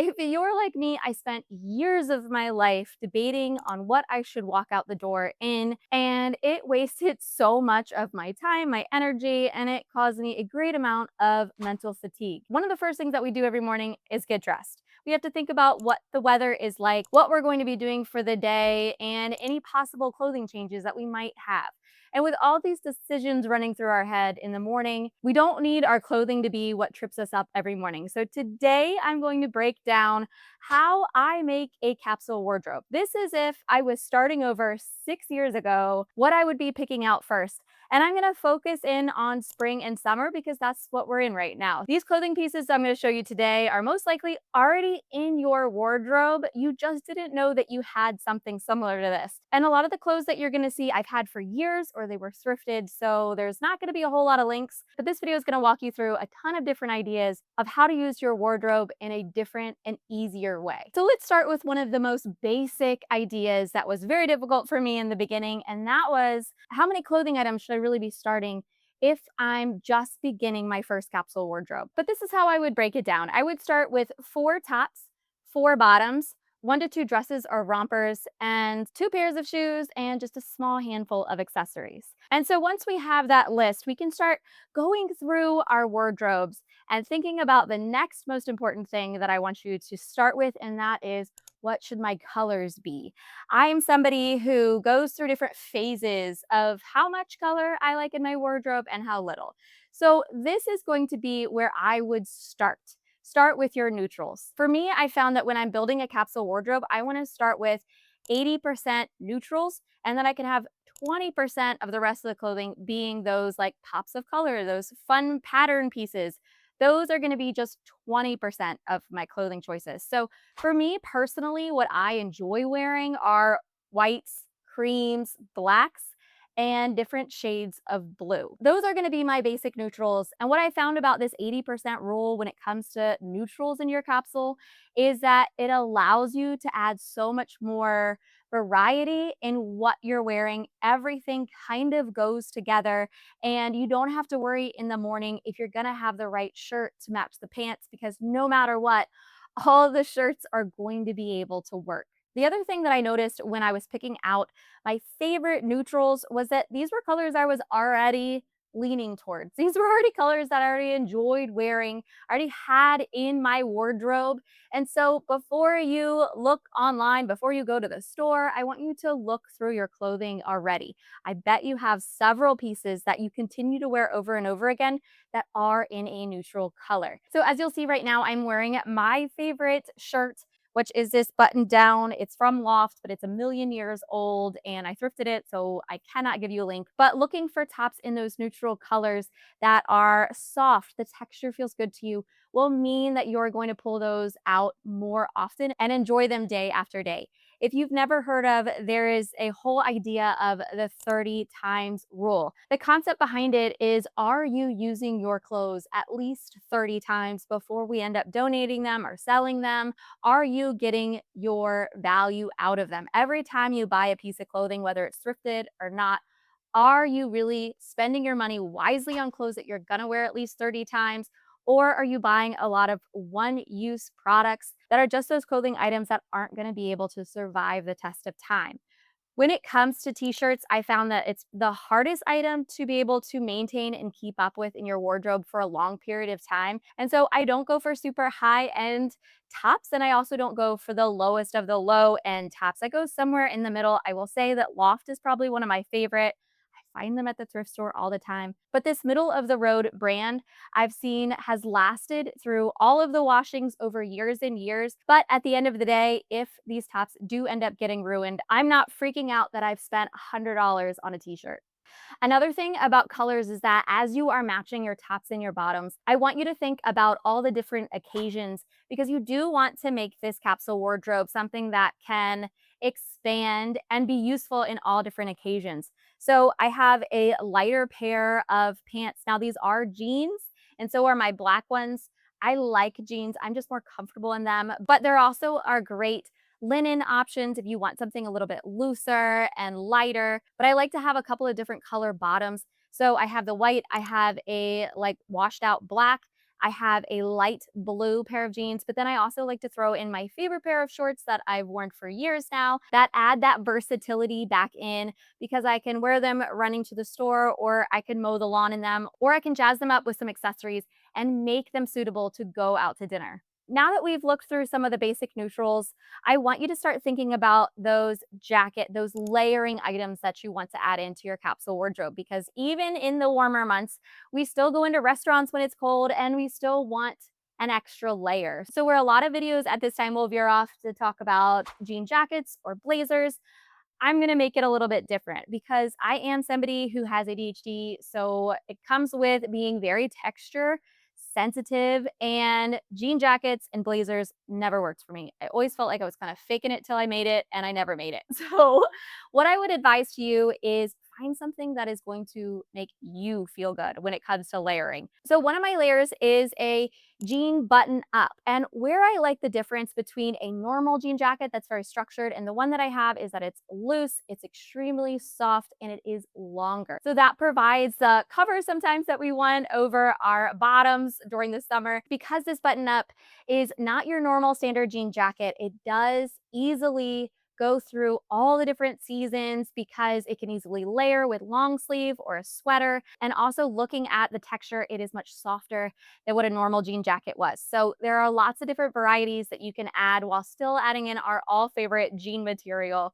If you're like me, I spent years of my life debating on what I should walk out the door in, and it wasted so much of my time, my energy, and it caused me a great amount of mental fatigue. One of the first things that we do every morning is get dressed. We have to think about what the weather is like, what we're going to be doing for the day, and any possible clothing changes that we might have. And with all these decisions running through our head in the morning, we don't need our clothing to be what trips us up every morning. So today I'm going to break down how I make a capsule wardrobe. This is if I was starting over 6 years ago, what I would be picking out first. And I'm going to focus in on spring and summer because that's what we're in right now. These clothing pieces I'm going to show you today are most likely already in your wardrobe. You just didn't know that you had something similar to this. And a lot of the clothes that you're going to see I've had for years or they were thrifted. So there's not going to be a whole lot of links, but this video is going to walk you through a ton of different ideas of how to use your wardrobe in a different and easier way. So let's start with one of the most basic ideas that was very difficult for me in the beginning. And that was, how many clothing items should I really be starting if I'm just beginning my first capsule wardrobe? But this is how I would break it down. I would start with 4 tops, 4 bottoms, 1 to 2 dresses or rompers, and 2 pairs of shoes, and just a small handful of accessories. And so once we have that list, we can start going through our wardrobes and thinking about the next most important thing that I want you to start with, and that is, what should my colors be? I am somebody who goes through different phases of how much color I like in my wardrobe and how little. So this is going to be where I would start. Start with your neutrals. For me, I found that when I'm building a capsule wardrobe, I want to start with 80% neutrals, and then I can have 20% of the rest of the clothing being those like pops of color, those fun pattern pieces. Those are going to be just 20% of my clothing choices. So for me personally, what I enjoy wearing are whites, creams, blacks, and different shades of blue. Those are going to be my basic neutrals. And what I found about this 80% rule when it comes to neutrals in your capsule is that it allows you to add so much more variety in what you're wearing. Everything kind of goes together, and you don't have to worry in the morning if you're going to have the right shirt to match the pants, because no matter what, all of the shirts are going to be able to work. The other thing that I noticed when I was picking out my favorite neutrals was that these were colors I was already leaning towards. These were already colors that I already enjoyed wearing, I already had in my wardrobe. And so before you look online, before you go to the store, I want you to look through your clothing already. I bet you have several pieces that you continue to wear over and over again that are in a neutral color. So as you'll see right now, I'm wearing my favorite shirt, which is this button down. It's from Loft, but it's a million years old and I thrifted it, so I cannot give you a link. But looking for tops in those neutral colors that are soft, the texture feels good to you, will mean that you're going to pull those out more often and enjoy them day after day. If you've never heard of, there is a whole idea of the 30 times rule. The concept behind it is, are you using your clothes at least 30 times before we end up donating them or selling them? Are you getting your value out of them? Every time you buy a piece of clothing, whether it's thrifted or not, are you really spending your money wisely on clothes that you're gonna wear at least 30 times? Or are you buying a lot of one-use products that are just those clothing items that aren't gonna be able to survive the test of time? When it comes to t-shirts, I found that it's the hardest item to be able to maintain and keep up with in your wardrobe for a long period of time. And so I don't go for super high-end tops, and I also don't go for the lowest of the low-end tops. I go somewhere in the middle. I will say that Loft is probably one of my favorite. I find them at the thrift store all the time. But this middle of the road brand I've seen has lasted through all of the washings over years and years. But at the end of the day, if these tops do end up getting ruined, I'm not freaking out that I've spent $100 on a t-shirt. Another thing about colors is that as you are matching your tops and your bottoms, I want you to think about all the different occasions, because you do want to make this capsule wardrobe something that can expand and be useful in all different occasions. So I have a lighter pair of pants. Now these are jeans and so are my black ones. I like jeans. I'm just more comfortable in them, but there also are great linen options if you want something a little bit looser and lighter. But I like to have a couple of different color bottoms. So I have the white, I have a like washed out black, I have a light blue pair of jeans, but then I also like to throw in my favorite pair of shorts that I've worn for years now that add that versatility back in, because I can wear them running to the store, or I can mow the lawn in them, or I can jazz them up with some accessories and make them suitable to go out to dinner. Now that we've looked through some of the basic neutrals, I want you to start thinking about those layering items that you want to add into your capsule wardrobe, because even in the warmer months, we still go into restaurants when it's cold and we still want an extra layer. So where a lot of videos at this time will veer off to talk about jean jackets or blazers, I'm going to make it a little bit different because I am somebody who has ADHD. So it comes with being very texture sensitive, and jean jackets and blazers never worked for me. I always felt like I was kind of faking it till I made it, and I never made it. So what I would advise to you is find something that is going to make you feel good when it comes to layering. So one of my layers is a jean button up. And where I like the difference between a normal jean jacket that's very structured and the one that I have is that it's loose, it's extremely soft, and it is longer. So that provides the cover sometimes that we want over our bottoms during the summer. Because this button up is not your normal standard jean jacket, it does easily go through all the different seasons because it can easily layer with long sleeve or a sweater. And also looking at the texture, it is much softer than what a normal jean jacket was. So there are lots of different varieties that you can add while still adding in our all favorite jean material.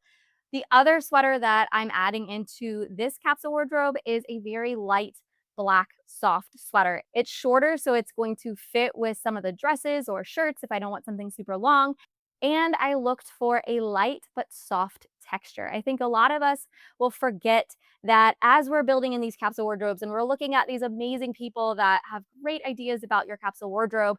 The other sweater that I'm adding into this capsule wardrobe is a very light black soft sweater. It's shorter, so it's going to fit with some of the dresses or shirts if I don't want something super long. And I looked for a light but soft texture. I think a lot of us will forget that as we're building in these capsule wardrobes and we're looking at these amazing people that have great ideas about your capsule wardrobe,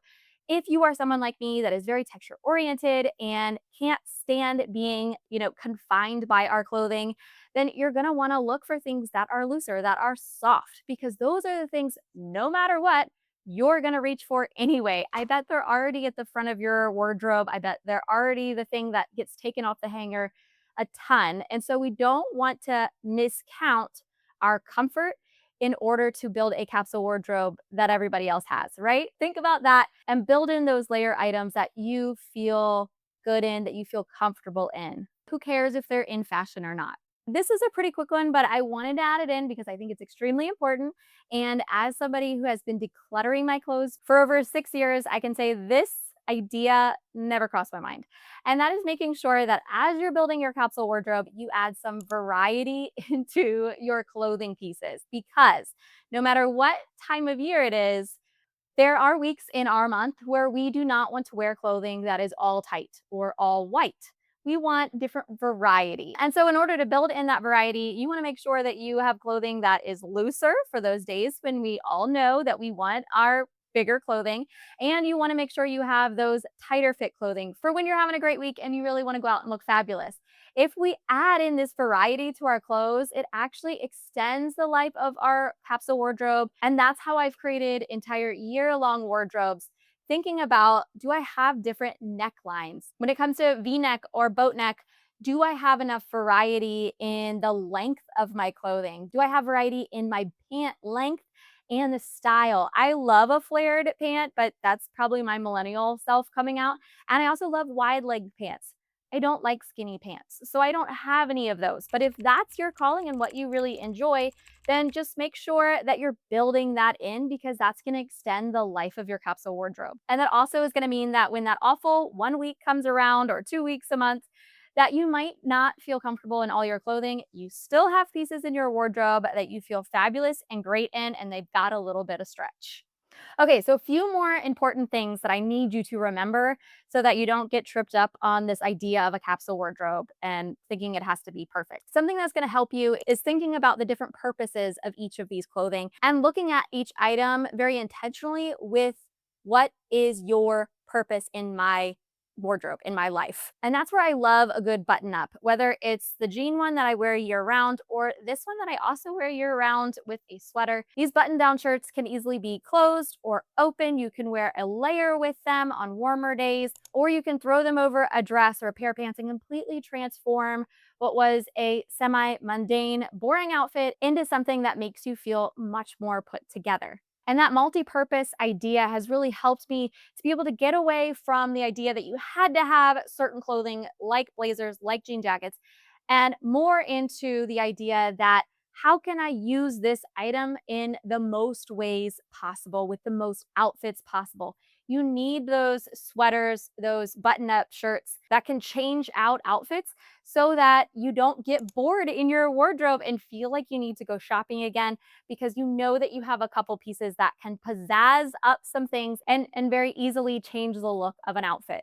if you are someone like me that is very texture oriented and can't stand being, confined by our clothing, then you're going to want to look for things that are looser, that are soft, because those are the things, no matter what, you're going to reach for anyway. I bet they're already at the front of your wardrobe. I bet they're already the thing that gets taken off the hanger a ton. And so we don't want to miscount our comfort in order to build a capsule wardrobe that everybody else has, right? Think about that and build in those layer items that you feel good in, that you feel comfortable in. Who cares if they're in fashion or not? This is a pretty quick one, but I wanted to add it in because I think it's extremely important. And as somebody who has been decluttering my clothes for over 6 years, I can say this idea never crossed my mind. And that is making sure that as you're building your capsule wardrobe, you add some variety into your clothing pieces, because no matter what time of year it is, there are weeks in our month where we do not want to wear clothing that is all tight or all white. We want different variety. And so in order to build in that variety, you want to make sure that you have clothing that is looser for those days when we all know that we want our bigger clothing. And you want to make sure you have those tighter fit clothing for when you're having a great week and you really want to go out and look fabulous. If we add in this variety to our clothes, it actually extends the life of our capsule wardrobe. And that's how I've created entire year-long wardrobes, thinking about, do I have different necklines? When it comes to V-neck or boat neck, do I have enough variety in the length of my clothing? Do I have variety in my pant length and the style? I love a flared pant, but that's probably my millennial self coming out. And I also love wide leg pants. I don't like skinny pants, so I don't have any of those. But if that's your calling and what you really enjoy, then just make sure that you're building that in, because that's going to extend the life of your capsule wardrobe. And that also is going to mean that when that awful 1 week comes around, or 2 weeks a month, that you might not feel comfortable in all your clothing, you still have pieces in your wardrobe that you feel fabulous and great in, and they've got a little bit of stretch. Okay, so a few more important things that I need you to remember so that you don't get tripped up on this idea of a capsule wardrobe and thinking it has to be perfect. Something that's going to help you is thinking about the different purposes of each of these clothing and looking at each item very intentionally with, what is your purpose in my wardrobe, in my life? And that's where I love a good button up, whether it's the jean one that I wear year round or this one that I also wear year round with a sweater. These button down shirts can easily be closed or open. You can wear a layer with them on warmer days, or you can throw them over a dress or a pair of pants and completely transform what was a semi-mundane, boring outfit into something that makes you feel much more put together. And that multi-purpose idea has really helped me to be able to get away from the idea that you had to have certain clothing like blazers, like jean jackets, and more into the idea that how can I use this item in the most ways possible with the most outfits possible? You need those sweaters, those button up shirts that can change out outfits so that you don't get bored in your wardrobe and feel like you need to go shopping again because you know that you have a couple pieces that can pizzazz up some things and very easily change the look of an outfit.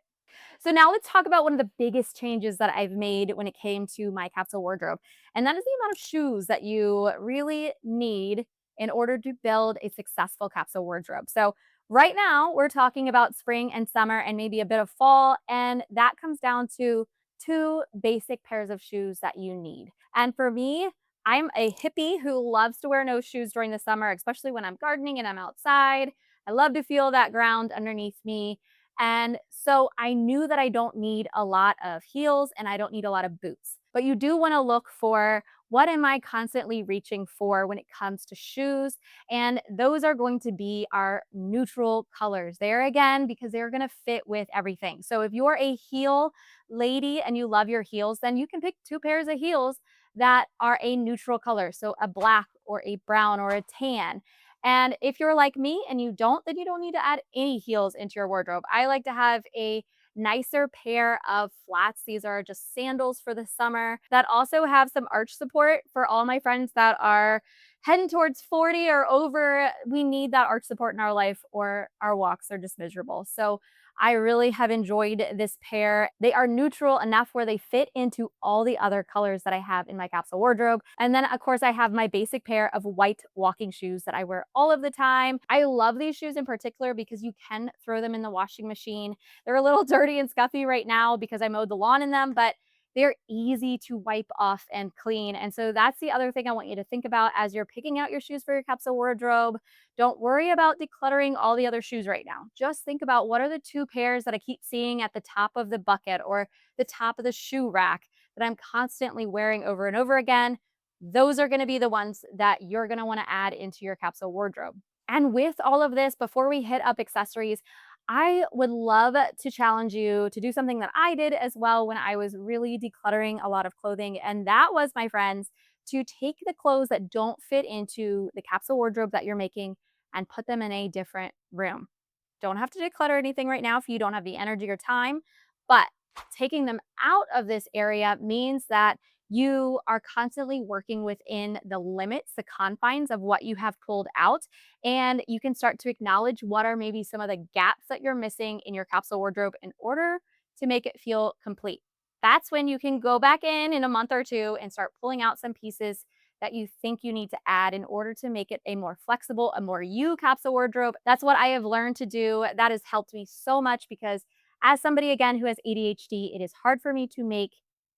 So now let's talk about one of the biggest changes that I've made when it came to my capsule wardrobe, and that is the amount of shoes that you really need in order to build a successful capsule wardrobe. So right now we're talking about spring and summer and maybe a bit of fall, and that comes down to two basic pairs of shoes that you need. And for me, I'm a hippie who loves to wear no shoes during the summer, especially when I'm gardening and I'm outside. I love to feel that ground underneath me. And so I knew that I don't need a lot of heels and I don't need a lot of boots. But you do want to look for what am I constantly reaching for when it comes to shoes? And those are going to be our neutral colors there again, because they're going to fit with everything. So if you're a heel lady and you love your heels, then you can pick two pairs of heels that are a neutral color. So a black or a brown or a tan. And if you're like me and you don't, then you don't need to add any heels into your wardrobe. I like to have a nicer pair of flats. These are just sandals for the summer that also have some arch support for all my friends that are heading towards 40 or over. We need that arch support in our life or our walks are just miserable. So I really have enjoyed this pair. They are neutral enough where they fit into all the other colors that I have in my capsule wardrobe. And then, of course, I have my basic pair of white walking shoes that I wear all of the time. I love these shoes in particular because you can throw them in the washing machine. They're a little dirty and scuffy right now because I mowed the lawn in them, but they're easy to wipe off and clean. And so that's the other thing I want you to think about as you're picking out your shoes for your capsule wardrobe. Don't worry about decluttering all the other shoes right now. Just think about what are the two pairs that I keep seeing at the top of the bucket or the top of the shoe rack that I'm constantly wearing over and over again. Those are going to be the ones that you're going to want to add into your capsule wardrobe. And with all of this, before we hit up accessories, I would love to challenge you to do something that I did as well when I was really decluttering a lot of clothing. And that was, my friends, to take the clothes that don't fit into the capsule wardrobe that you're making and put them in a different room. Don't have to declutter anything right now if you don't have the energy or time, but taking them out of this area means that you are constantly working within the limits, the confines of what you have pulled out. And you can start to acknowledge what are maybe some of the gaps that you're missing in your capsule wardrobe in order to make it feel complete. That's when you can go back in a month or two and start pulling out some pieces that you think you need to add in order to make it a more flexible, a more you capsule wardrobe. That's what I have learned to do. That has helped me so much because as somebody again who has ADHD, it is hard for me to make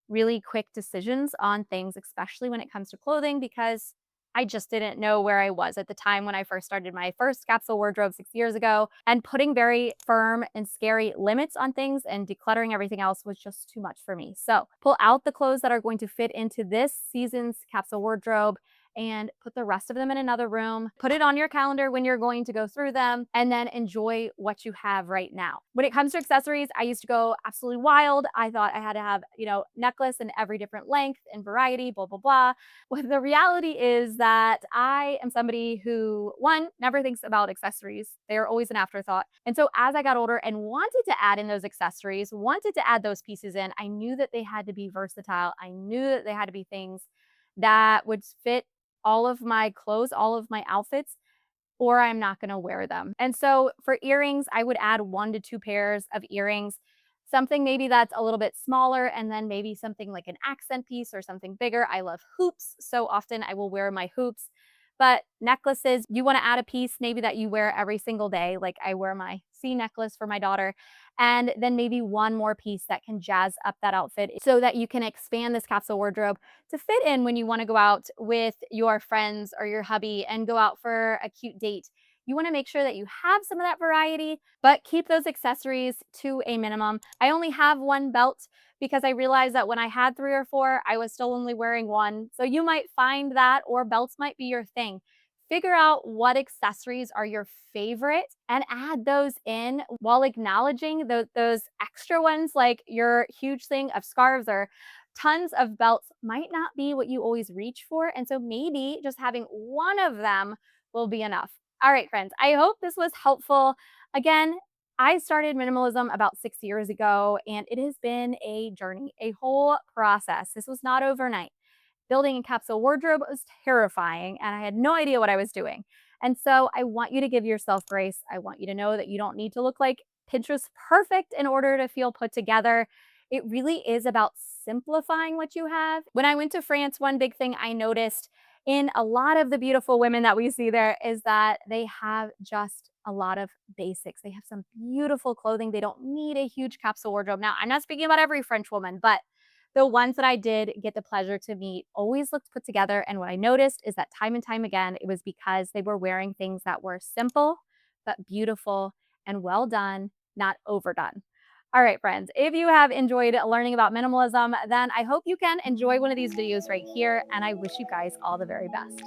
really quick decisions on things, especially when it comes to clothing, because I just didn't know where I was at the time when I first started my first capsule wardrobe 6 years ago. And putting very firm and scary limits on things and decluttering everything else was just too much for me. So pull out the clothes that are going to fit into this season's capsule wardrobe and put the rest of them in another room. Put it on your calendar when you're going to go through them and then enjoy what you have right now. When it comes to accessories, I used to go absolutely wild. I thought I had to have, necklace in every different length and variety, blah, blah, blah. Well, the reality is that I am somebody who, one, never thinks about accessories. They're always an afterthought. And so as I got older and wanted to add in those accessories, wanted to add those pieces in, I knew that they had to be versatile. I knew that they had to be things that would fit all of my clothes, all of my outfits, or I'm not going to wear them. And so for earrings, I would add 1 to 2 pairs of earrings, something maybe that's a little bit smaller, and then maybe something like an accent piece or something bigger. I love hoops. So often I will wear my hoops. But necklaces, you want to add a piece maybe that you wear every single day. Like I wear my C necklace for my daughter, and then maybe one more piece that can jazz up that outfit so that you can expand this capsule wardrobe to fit in when you want to go out with your friends or your hubby and go out for a cute date. You want to make sure that you have some of that variety, but keep those accessories to a minimum. I only have one belt because I realized that when I had 3 or 4, I was still only wearing one. So you might find that, or belts might be your thing. Figure out what accessories are your favorite and add those in while acknowledging those extra ones, like your huge thing of scarves or tons of belts might not be what you always reach for. And so maybe just having one of them will be enough. All right, friends, I hope this was helpful. Again, I started minimalism about 6 years ago, and it has been a journey, a whole process. This was not overnight. Building a capsule wardrobe was terrifying, and I had no idea what I was doing. And so I want you to give yourself grace. I want you to know that you don't need to look like Pinterest perfect in order to feel put together. It really is about simplifying what you have. When I went to France, one big thing I noticed in a lot of the beautiful women that we see there is that they have just a lot of basics. They have some beautiful clothing. They don't need a huge capsule wardrobe. Now, I'm not speaking about every French woman, but the ones that I did get the pleasure to meet always looked put together. And what I noticed is that time and time again, it was because they were wearing things that were simple, but beautiful and well done, not overdone. All right, friends, if you have enjoyed learning about minimalism, then I hope you can enjoy one of these videos right here. And I wish you guys all the very best.